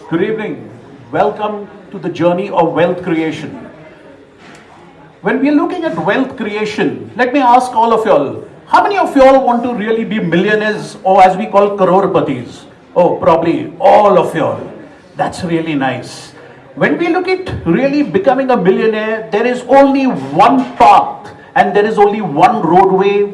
Good evening. Welcome to the journey of wealth creation. When we're looking at wealth creation, let me ask all of y'all, how many of y'all want to really be millionaires, or as we call crore-patis? Oh, probably all of y'all. That's really nice. When we look at really becoming a millionaire, there is only one path and there is only one roadway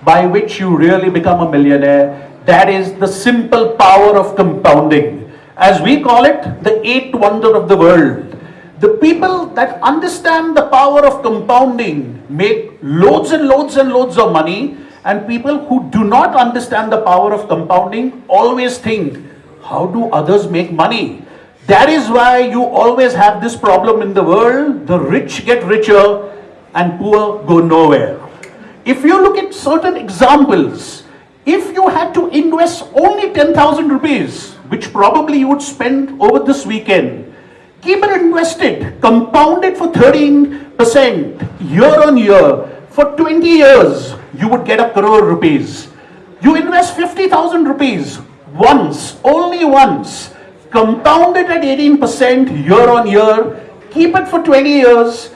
by which you really become a millionaire. That is the simple power of compounding. As we call it, the eighth wonder of the world. The people that understand the power of compounding make loads and loads and loads of money, and people who do not understand the power of compounding always think, how do others make money? That is why you always have this problem in the world. The rich get richer and poor go nowhere. If you look at certain examples, if you had to invest only 10,000 rupees, which probably you would spend over this weekend, keep it invested, compound it for 13% year on year. For 20 years, you would get a crore rupees. You invest 50,000 rupees once, only once, compound it at 18% year on year, keep it for 20 years,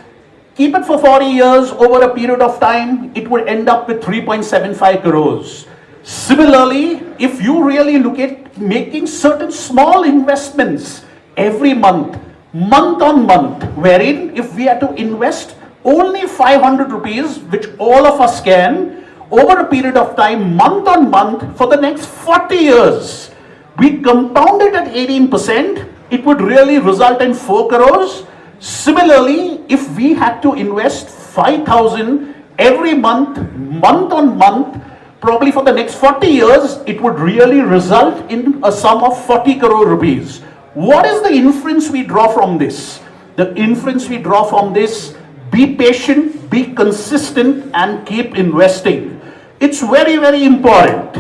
keep it for 40 years, over a period of time, it would end up with 3.75 crores. Similarly, if you really look at making certain small investments every month, month on month, wherein if we had to invest only 500 rupees, which all of us can, over a period of time, month on month, for the next 40 years, we compound it at 18%, it would really result in 4 crores. Similarly, if we had to invest 5,000 every month, month on month, probably for the next 40 years, it would really result in a sum of 40 crore rupees. What is the inference we draw from this? The inference we draw from this, be patient, be consistent, and keep investing. It's very, very important.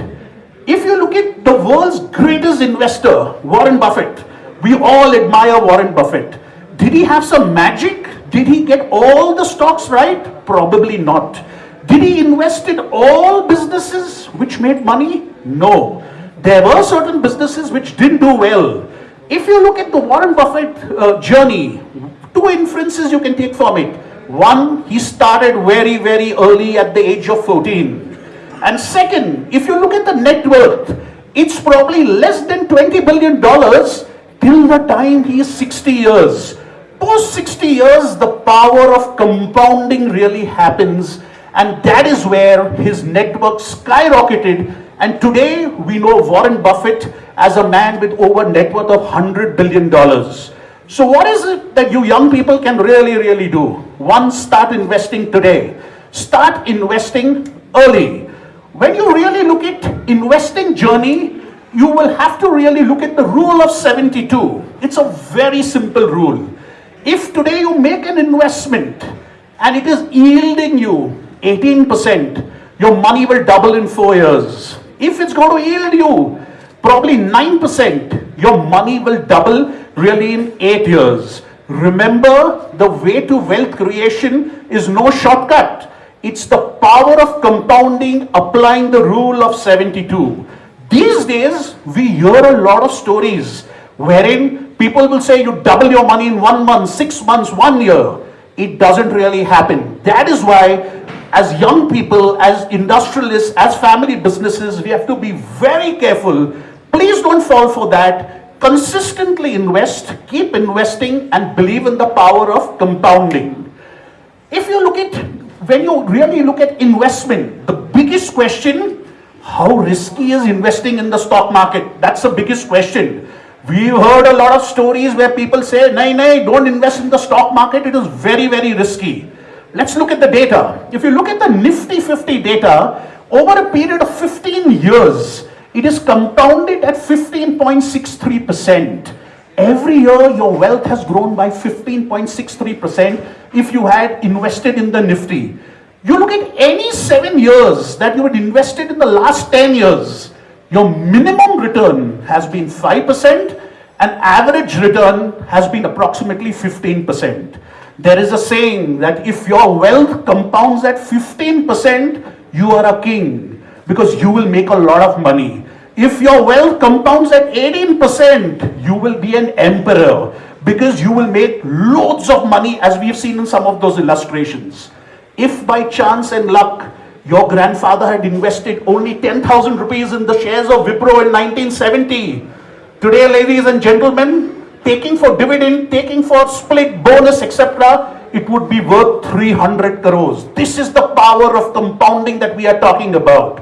If you look at the world's greatest investor, Warren Buffett, we all admire Warren Buffett. Did he have some magic? Did he get all the stocks right? Probably not. Did he invest in all businesses which made money? No. There were certain businesses which didn't do well. If you look at the Warren Buffett journey, two inferences you can take from it. One, he started very, very early at the age of 14. And second, if you look at the net worth, it's probably less than $20 billion till the time he is 60 years. Post 60 years, the power of compounding really happens. And that is where his network skyrocketed. And today we know Warren Buffett as a man with over net worth of $100 billion. So what is it that you young people can really, really do? One, start investing today. Start investing early. When you really look at investing journey, you will have to really look at the rule of 72. It's a very simple rule. If today you make an investment and it is yielding you 18%, your money will double in 4 years. If it's going to yield you probably 9%, your money will double really in 8 years. Remember, the way to wealth creation is no shortcut. It's the power of compounding, applying the rule of 72. These days, we hear a lot of stories wherein people will say you double your money in 1 month, 6 months, 1 year. It doesn't really happen. That is why, as young people, as industrialists, as family businesses, we have to be very careful. Please don't fall for that. Consistently invest, keep investing, and believe in the power of compounding. If you look at, when you really look at investment, the biggest question, how risky is investing in the stock market? That's the biggest question. We've heard a lot of stories where people say, nay, don't invest in the stock market. It is very, very risky. Let's look at the data. If you look at the Nifty 50 data, over a period of 15 years, it is compounded at 15.63%. Every year, your wealth has grown by 15.63% if you had invested in the Nifty. You look at any 7 years that you had invested in the last 10 years, your minimum return has been 5%, and average return has been approximately 15%. There is a saying that if your wealth compounds at 15%, you are a king because you will make a lot of money. If your wealth compounds at 18%, you will be an emperor because you will make loads of money, as we've seen in some of those illustrations. If by chance and luck, your grandfather had invested only 10,000 rupees in the shares of Wipro in 1970, today, ladies and gentlemen, taking for dividend, taking for split, bonus, etc., it would be worth 300 crores. This is the power of compounding that we are talking about.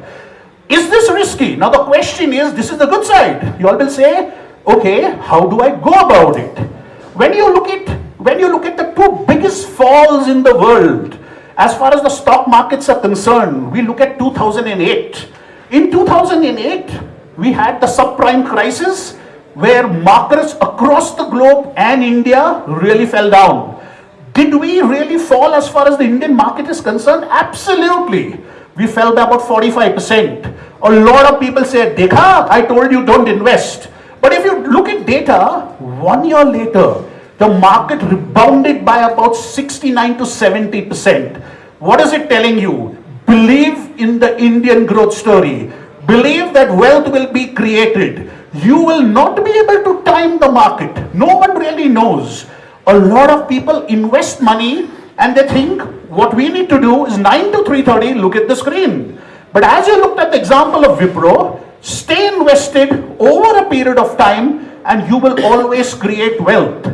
Is this risky? Now the question is, this is the good side. You all will say, okay, how do I go about it? When you look at the two biggest falls in the world, as far as the stock markets are concerned, we look at 2008. In 2008, we had the subprime crisis where markets across the globe and India really fell down. Did we really fall as far as the Indian market is concerned? Absolutely. We fell by about 45%. A lot of people say, Dekha, I told you don't invest. But if you look at data, 1 year later, the market rebounded by about 69 to 70%. What is it telling you? Believe in the Indian growth story. Believe that wealth will be created. You will not be able to time the market. No one really knows. A lot of people invest money and they think what we need to do is 9 to 3:30, look at the screen. But as you looked at the example of Wipro, stay invested over a period of time and you will always create wealth.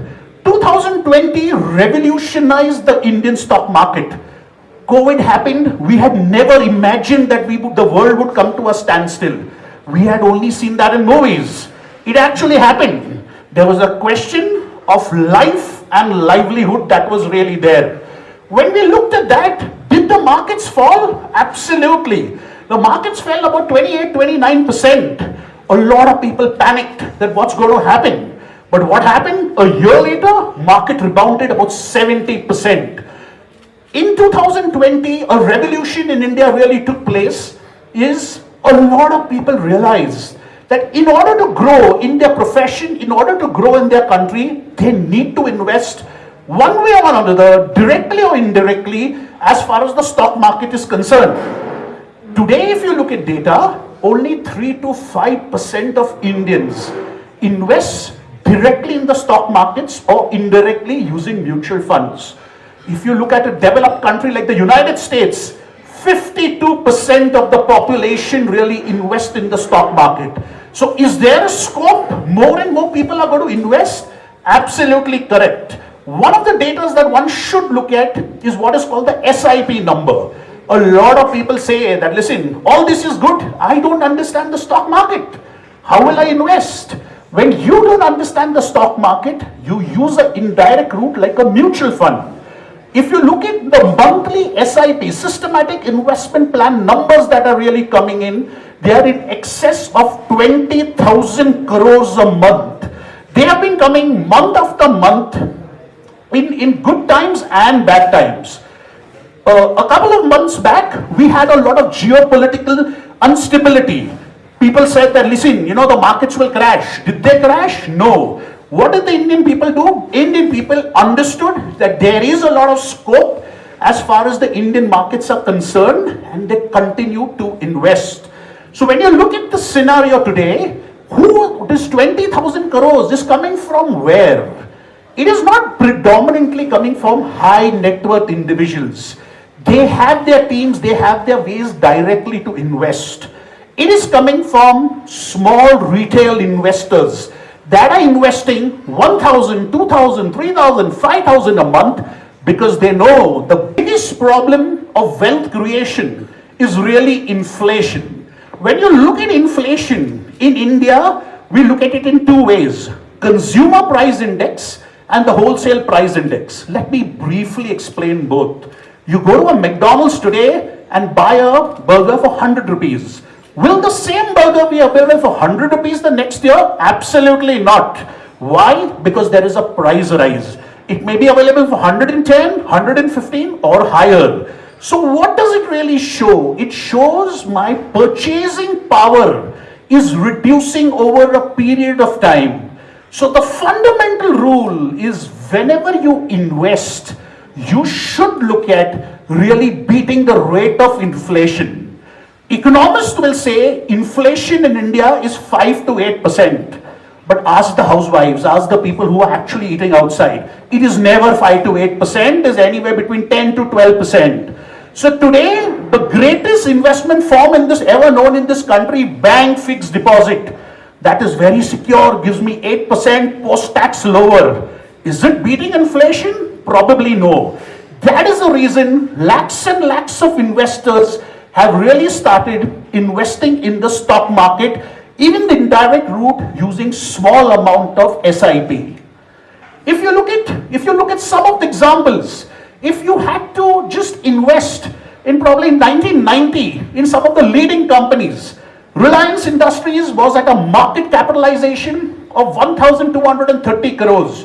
2020 revolutionized the Indian stock market. COVID happened, we had never imagined that the world would come to a standstill. We had only seen that in movies. It actually happened. There was a question of life and livelihood that was really there. When we looked at that, did the markets fall? Absolutely. The markets fell about 28, 29%. A lot of people panicked that what's going to happen. But what happened? A year later, market rebounded about 70%. In 2020, a revolution in India really took place. Is a lot of people realized that in order to grow in their profession, in order to grow in their country, they need to invest one way or another, directly or indirectly, as far as the stock market is concerned. Today, if you look at data, only 3 to 5% of Indians invest directly in the stock markets or indirectly using mutual funds. If you look at a developed country like the United States, 52% of the population really invest in the stock market. So is there a scope? More and more people are going to invest? Absolutely correct. One of the data that one should look at is what is called the SIP number. A lot of people say that, listen, all this is good. I don't understand the stock market. How will I invest? When you don't understand the stock market, you use an indirect route like a mutual fund. If you look at the monthly SIP, systematic investment plan numbers that are really coming in, they are in excess of 20,000 crores a month. They have been coming month after month in good times and bad times. A couple of months back, we had a lot of geopolitical instability. People said that, listen, the markets will crash. Did they crash? No. What did the Indian people do? Indian people understood that there is a lot of scope as far as the Indian markets are concerned, and they continue to invest. So when you look at the scenario today, this 20,000 crores is coming from where? It is not predominantly coming from high net worth individuals. They have their teams, they have their ways directly to invest. It is coming from small retail investors that are investing 1,000, 2,000, 3,000, 5,000 a month because they know the biggest problem of wealth creation is really inflation. When you look at inflation in India, we look at it in two ways: consumer price index and the wholesale price index. Let me briefly explain both. You go to a McDonald's today and buy a burger for 100 rupees. Will the same burger be available for 100 rupees the next year? Absolutely not. Why? Because there is a price rise. It may be available for 110, 115 or higher. So what does it really show? It shows my purchasing power is reducing over a period of time. So the fundamental rule is whenever you invest, you should look at really beating the rate of inflation. Economists will say inflation in India is 5 to 8%. But ask the housewives, ask the people who are actually eating outside. It is never 5 to 8%, it is anywhere between 10 to 12%. So today, the greatest investment form in this ever known in this country, bank fixed deposit. That is very secure, gives me 8%, post-tax lower. Is it beating inflation? Probably no. That is the reason lakhs and lakhs of investors have really started investing in the stock market, even the indirect route using small amount of SIP. If you look at some of the examples, if you had to just invest in probably 1990 in some of the leading companies, Reliance Industries was at a market capitalization of 1,230 crores.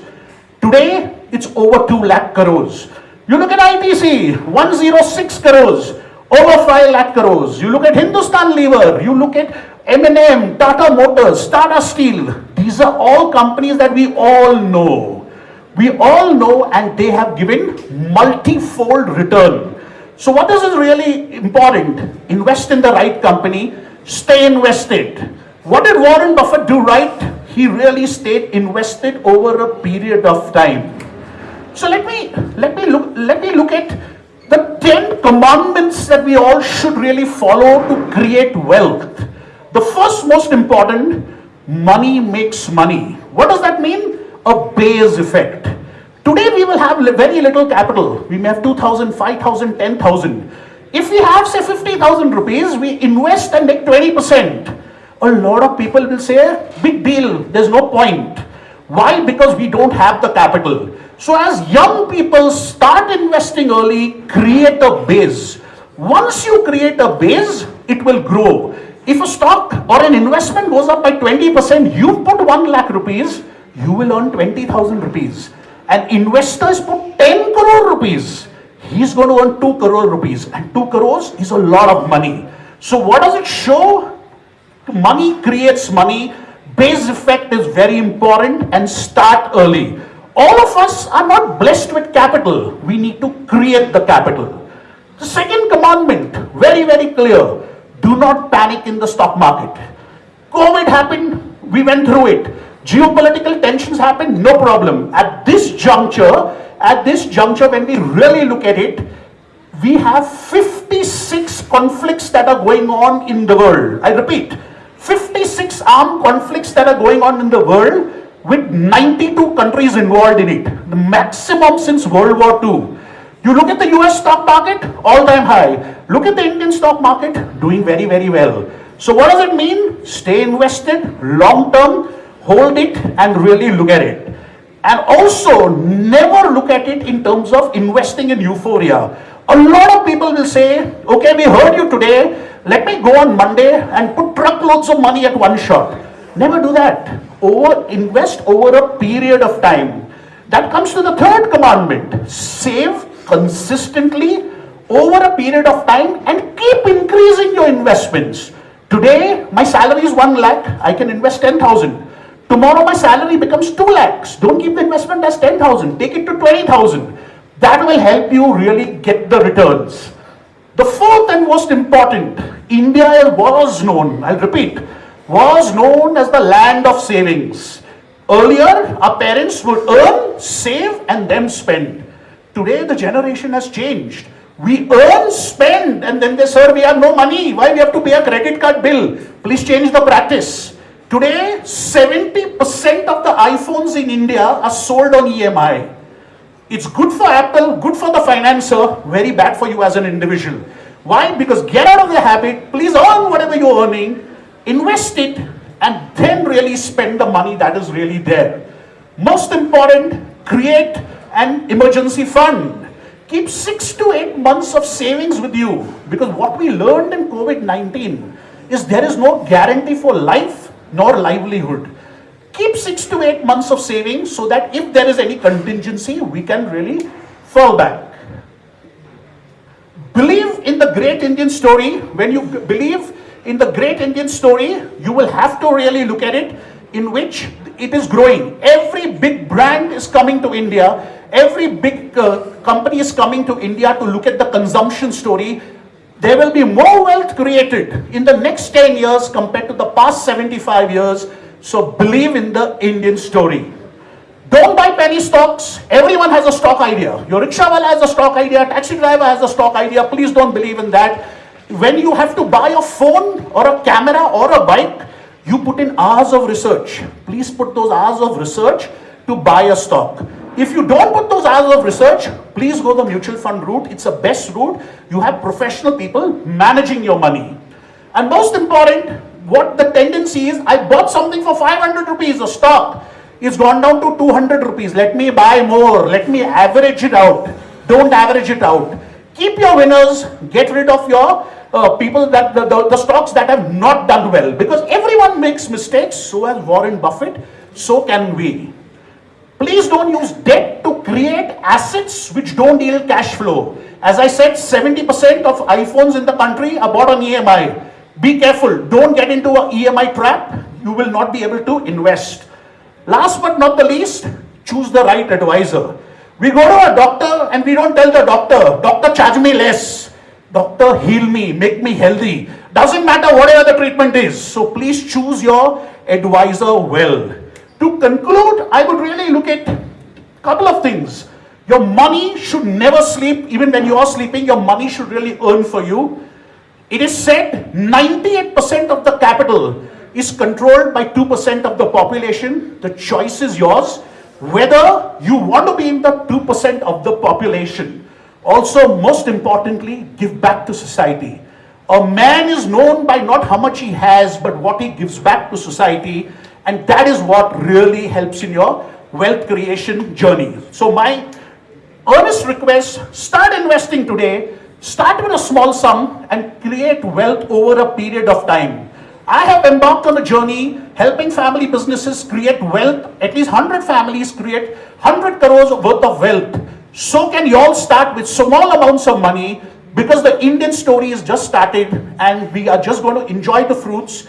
Today, it's over 2 lakh crores. You look at ITC, 106 crores, over 5 lakh crores. You look at Hindustan Lever, you look at M&M, Tata Motors, Tata Steel. These are all companies that we all know. We all know, and they have given multi-fold return. So what is really important? Invest in the right company, stay invested. What did Warren Buffett do right? He really stayed invested over a period of time. So let me look at the 10 commandments that we all should really follow to create wealth. The first most important, money makes money. What does that mean? A base effect. Today we will have very little capital. We may have 2,000, 5,000, 10,000. If we have say 50,000 rupees, we invest and make 20%. A lot of people will say, big deal, there's no point. Why? Because we don't have the capital. So as young people start investing early, create a base. Once you create a base, it will grow. If a stock or an investment goes up by 20%, you put 1 lakh rupees, you will earn 20,000 rupees. And investors put 10 crore rupees, he's going to earn 2 crore rupees. And 2 crores is a lot of money. So what does it show? Money creates money. Base effect is very important, and start early. All of us are not blessed with capital. We need to create the capital. The second commandment, very, very clear. Do not panic in the stock market. COVID happened, we went through it. Geopolitical tensions happened, no problem. At this juncture, when we really look at it, we have 56 conflicts that are going on in the world. I repeat, 56 armed conflicts that are going on in the world, with 92 countries involved in it. The maximum since World War II. You look at the US stock market, all-time high. Look at the Indian stock market, doing very, very well. So what does it mean? Stay invested, long-term, hold it, and really look at it. And also, never look at it in terms of investing in euphoria. A lot of people will say, okay, we heard you today, let me go on Monday and put truckloads of money at one shot. Never do that. Invest over a period of time. That comes to the third commandment. Save consistently over a period of time and keep increasing your investments. Today, my salary is 1 lakh, I can invest 10,000. Tomorrow, my salary becomes 2 lakhs. Don't keep the investment as 10,000, take it to 20,000. That will help you really get the returns. The fourth and most important, India was known, I'll repeat, was known as the land of savings. Earlier, our parents would earn, save, and then spend. Today, the generation has changed. We earn, spend, and then they say, sir, we have no money. Why we have to pay a credit card bill? Please change the practice. Today, 70% of the iPhones in India are sold on EMI. It's good for Apple, good for the financer, very bad for you as an individual. Why? Because get out of the habit, please earn whatever you're earning, invest it, and then really spend the money that is really there. Most important, create an emergency fund. Keep 6 to 8 months of savings with you, because what we learned in COVID-19 is there is no guarantee for life nor livelihood. Keep 6 to 8 months of savings so that if there is any contingency, we can really fall back. Believe in the great Indian story. When you believe in the great Indian story, you will have to really look at it in which it is growing. Every big brand is coming to India. Every big company is coming to India to look at the consumption story. There will be more wealth created in the next 10 years compared to the past 75 years. So believe in the Indian story. Don't buy penny stocks. Everyone has a stock idea. Your rickshawala has a stock idea, taxi driver has a stock idea. Please don't believe in that. When you have to buy a phone or a camera or a bike, you put in hours of research. Please put those hours of research to buy a stock. If you don't put those hours of research, please go the mutual fund route. It's the best route. You have professional people managing your money. And most important, what the tendency is, I bought something for 500 rupees, a stock. It's gone down to 200 rupees. Let me buy more. Let me average it out. Don't average it out. Keep your winners. Get rid of your people that the stocks that have not done well. Because everyone makes mistakes. So has Warren Buffett. So can we. Please don't use debt to create assets which don't yield cash flow. As I said, 70% of iPhones in the country are bought on EMI. Be careful. Don't get into an EMI trap. You will not be able to invest. Last but not the least, choose the right advisor. We go to a doctor and we don't tell the doctor, doctor, charge me less. Doctor, heal me, make me healthy. Doesn't matter whatever the treatment is. So please choose your advisor well. To conclude, I would really look at a couple of things. Your money should never sleep. Even when you are sleeping, your money should really earn for you. It is said 98% of the capital is controlled by 2% of the population. The choice is yours, whether you want to be in the 2% of the population. Also, most importantly, give back to society. A man is known by not how much he has, but what he gives back to society. And that is what really helps in your wealth creation journey. So my earnest request, start investing today. Start with a small sum and create wealth over a period of time. I have embarked on a journey helping family businesses create wealth. At least 100 families create 100 crores worth of wealth. So can you all start with small amounts of money, because the Indian story is just started and we are just going to enjoy the fruits.